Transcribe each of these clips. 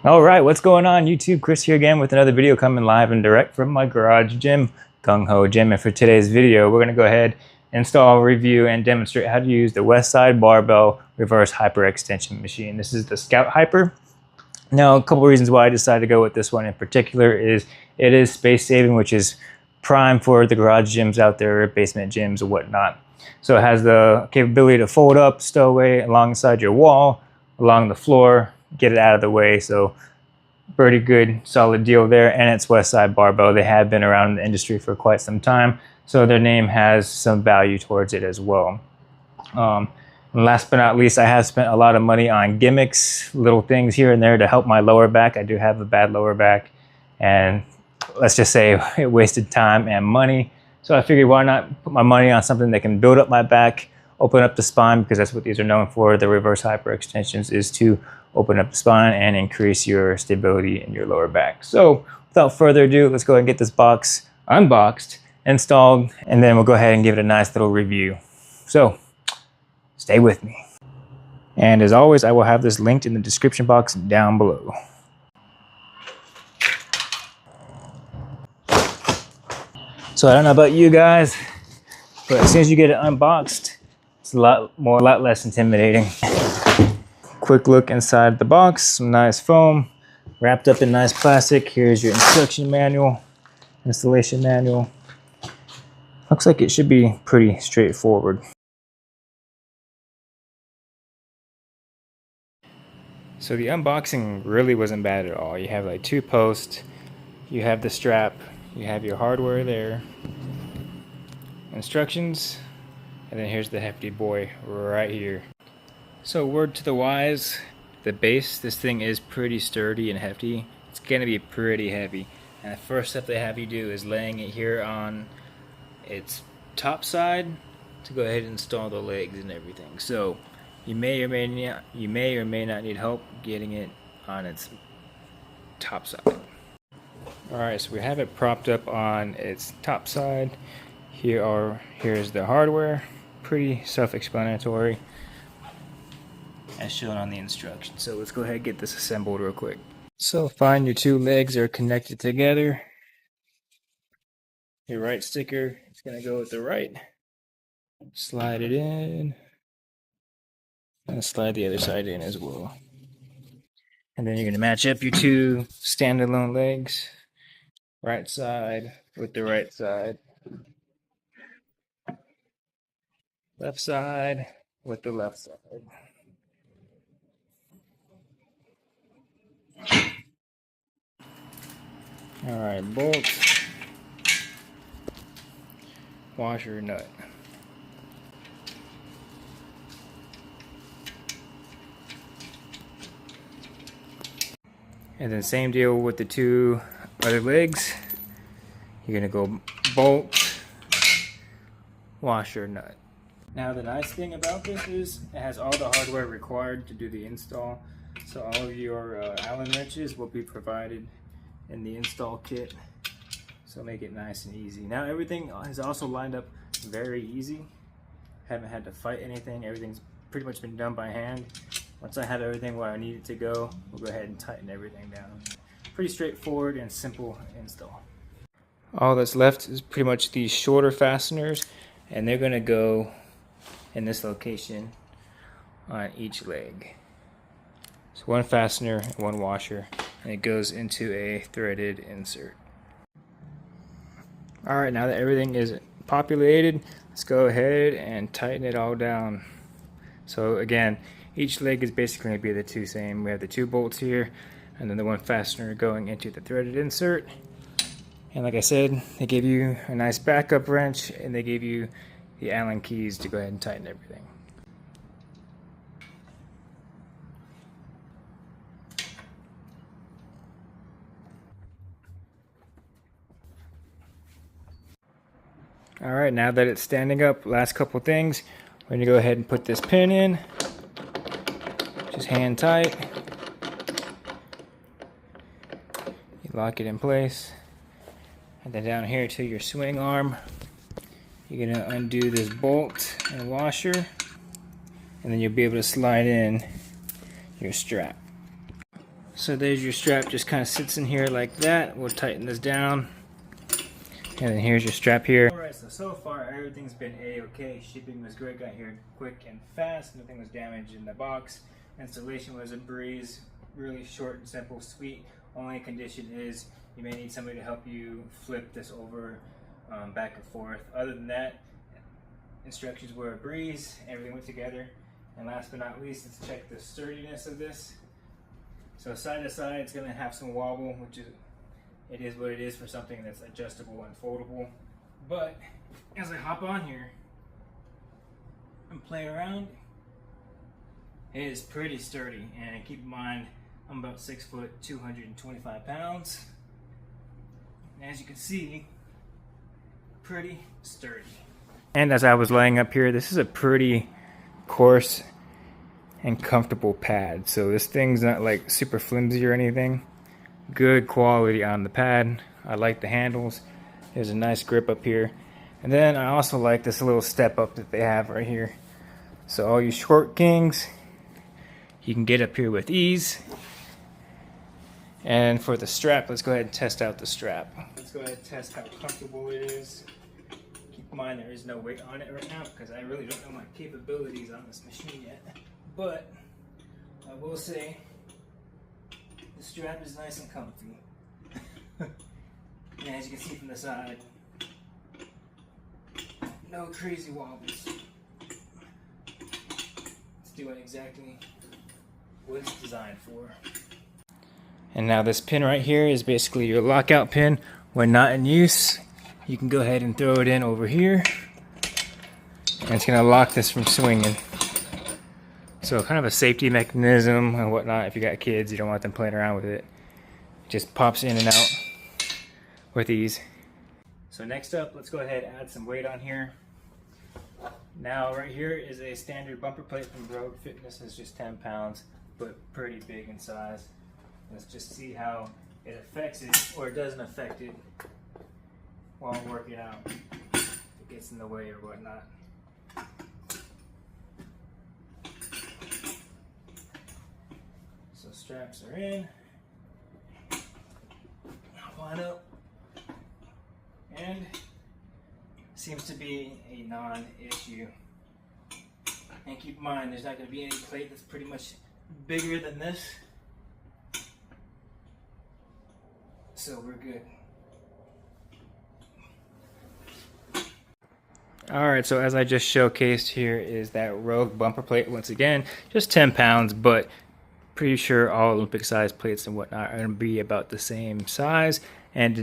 All right, what's going on YouTube? Chris here again with another video coming live and direct from my garage gym, Gung Ho Gym. And for today's video, we're going to go ahead, install, review, and demonstrate how to use the Westside Barbell Reverse Hyper Extension Machine. This is the Scout Hyper. Now, a couple reasons why I decided to go with this one in particular is it is space saving, which is prime for the garage gyms out there, basement gyms or whatnot. So it has the capability to fold up, stow away alongside your wall, along the floor, get it out of the way. So pretty good, solid deal there. And it's Westside Barbell. They have been around in the industry for quite some time, so their name has some value towards it as well. And last but not least, I have spent a lot of money on gimmicks, little things here and there to help my lower back. I do have a bad lower back, and let's just say it wasted time and money. So I figured, why not put my money on something that can build up my back, open up the spine, because that's what these are known for. The reverse hyper extensions is to open up the spine and increase your stability in your lower back. So without further ado, let's go ahead and get this box unboxed, installed, and then we'll go ahead and give it a nice little review. So stay with me. And as always, I will have this linked in the description box down below. So I don't know about you guys, but as soon as you get it unboxed, it's a lot less intimidating. Quick look inside the box, some nice foam, wrapped up in nice plastic. Here's your instruction manual, installation manual. Looks like it should be pretty straightforward. So the unboxing really wasn't bad at all. You have like 2 posts, you have the strap, you have your hardware there, instructions, and then here's the hefty boy right here. So word to the wise, the base, this thing is pretty sturdy and hefty. It's going to be pretty heavy. And the first step they have you do is laying it here on its top side to go ahead and install the legs and everything. So you may or may not need help getting it on its top side. Alright, so we have it propped up on its top side. Here's the hardware. Pretty self-explanatory, as shown on the instructions. So let's go ahead and get this assembled real quick. So find your 2 legs are connected together. Your right sticker is going to go with the right. Slide it in. And slide the other side in as well. And then you're going to match up your 2 standalone legs. Right side with the right side. Left side with the left side. Alright, bolt, washer, nut. And then same deal with the 2 other legs. You're going to go bolt, washer, nut. Now the nice thing about this is it has all the hardware required to do the install. So all of your Allen wrenches will be provided in the install kit, so make it nice and easy. Now everything is also lined up very easy. Haven't had to fight anything. Everything's pretty much been done by hand. Once I have everything where I need it to go, we'll go ahead and tighten everything down. Pretty straightforward and simple install. All that's left is pretty much these shorter fasteners, and they're going to go in this location on each leg. So 1 fastener and 1 washer, and it goes into a threaded insert. Alright, now that everything is populated, let's go ahead and tighten it all down. So again, each leg is basically going to be the 2 same. We have the 2 bolts here, and then the 1 fastener going into the threaded insert. And like I said, they give you a nice backup wrench, and they give you the Allen keys to go ahead and tighten everything. Alright, now that it's standing up, last couple things. We're going to go ahead and put this pin in. Just hand tight. You lock it in place. And then down here to your swing arm, you're going to undo this bolt and washer, and then you'll be able to slide in your strap. So there's your strap, just kind of sits in here like that. We'll tighten this down. And then here's your strap here. Alright, so far everything's been a-okay. Shipping was great, got here quick and fast. Nothing was damaged in the box. Installation was a breeze, really short and simple, sweet. Only condition is you may need somebody to help you flip this over back and forth. Other than that, instructions were a breeze, everything went together. And last but not least, let's check the sturdiness of this. So side to side, it's gonna have some wobble, which is, it is what it is for something that's adjustable and foldable. But as I hop on here and play around, it is pretty sturdy. And keep in mind, I'm about 6 foot, 225 pounds. And as you can see, pretty sturdy. And as I was laying up here, this is a pretty coarse and comfortable pad. So this thing's not like super flimsy or anything. Good quality on the pad. I like the handles. There's a nice grip up here. And then I also like this little step up that they have right here. So all you short kings, you can get up here with ease. And for the strap, let's go ahead and test out the strap. Let's go ahead and test how comfortable it is. Keep in mind there is no weight on it right now because I really don't know my capabilities on this machine yet. But I will say the strap is nice and comfy. And as you can see from the side, no crazy wobbles. It's doing exactly what it's designed for. And now this pin right here is basically your lockout pin. When not in use, you can go ahead and throw it in over here. And it's gonna lock this from swinging. So kind of a safety mechanism and whatnot. If you got kids, you don't want them playing around with it. It just pops in and out with ease. So next up, let's go ahead and add some weight on here. Now right here is a standard bumper plate from Brogue Fitness. It's just 10 pounds, but pretty big in size. Let's just see how it affects it, or it doesn't affect it while I'm working out. If it gets in the way or whatnot. So straps are in. Line up. And seems to be a non-issue. And keep in mind, there's not going to be any plate that's pretty much bigger than this. So we're good. Alright, so as I just showcased, here is that Rogue bumper plate. Once again, just 10 pounds, but pretty sure all Olympic size plates and whatnot are going to be about the same size, and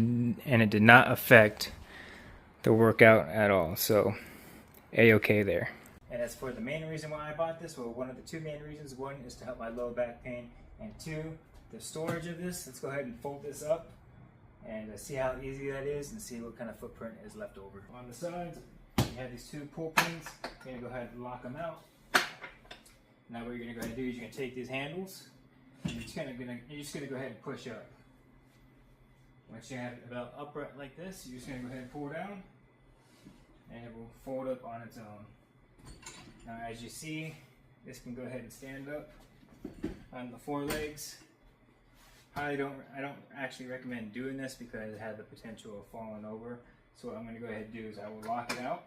it did not affect the workout at all. So a-okay there. And as for the main reason why I bought this, well, one of the two main reasons. One is to help my low back pain, and two, the storage of this. Let's go ahead and fold this up and see how easy that is and see what kind of footprint is left over. On the sides, you have these two pull pins. You're going to go ahead and lock them out. Now what you're going to go ahead and do is you're going to take these handles and you're just going to go ahead and push up. Once you have it about upright like this, you're just going to go ahead and pull down and it will fold up on its own. Now as you see, this can go ahead and stand up on the forelegs. I don't actually recommend doing this because it has the potential of falling over. So what I'm going to go ahead and do is I will lock it out.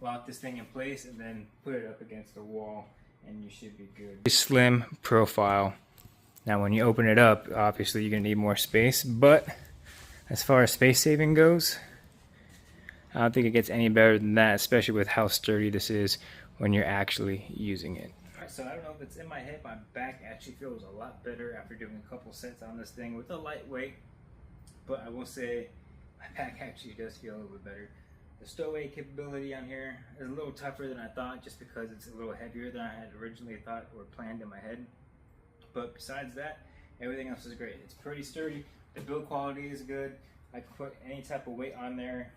Lock this thing in place and then put it up against the wall and you should be good. Slim profile. Now when you open it up, obviously you're going to need more space, but as far as space saving goes, I don't think it gets any better than that, especially with how sturdy this is when you're actually using it. Alright, so I don't know if it's in my head, my back actually feels a lot better after doing a couple sets on this thing with a lightweight, but I will say my back actually does feel a little bit better. The stowaway capability on here is a little tougher than I thought, just because it's a little heavier than I had originally thought or planned in my head. But besides that, everything else is great. It's pretty sturdy. The build quality is good. I can put any type of weight on there.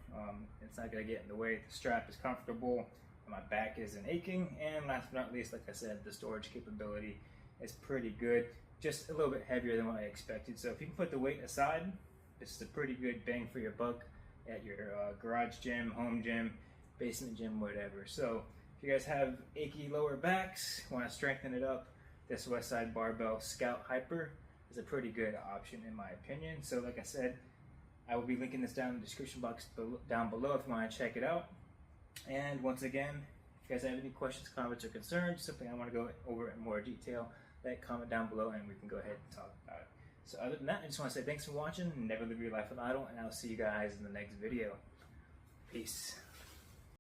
It's not going to get in the way. The strap is comfortable. My back isn't aching. And last but not least, like I said, the storage capability is pretty good. Just a little bit heavier than what I expected. So if you can put the weight aside, this is a pretty good bang for your buck at your garage gym, home gym, basement gym, whatever. So if you guys have achy lower backs, want to strengthen it up, this Westside Barbell Scout Hyper is a pretty good option in my opinion. So like I said, I will be linking this down in the description box down below if you want to check it out. And once again, if you guys have any questions, comments, or concerns, something I want to go over in more detail, comment down below and we can go ahead and talk about it. So other than that, I just want to say thanks for watching. Never live your life on idle, and I'll see you guys in the next video. Peace.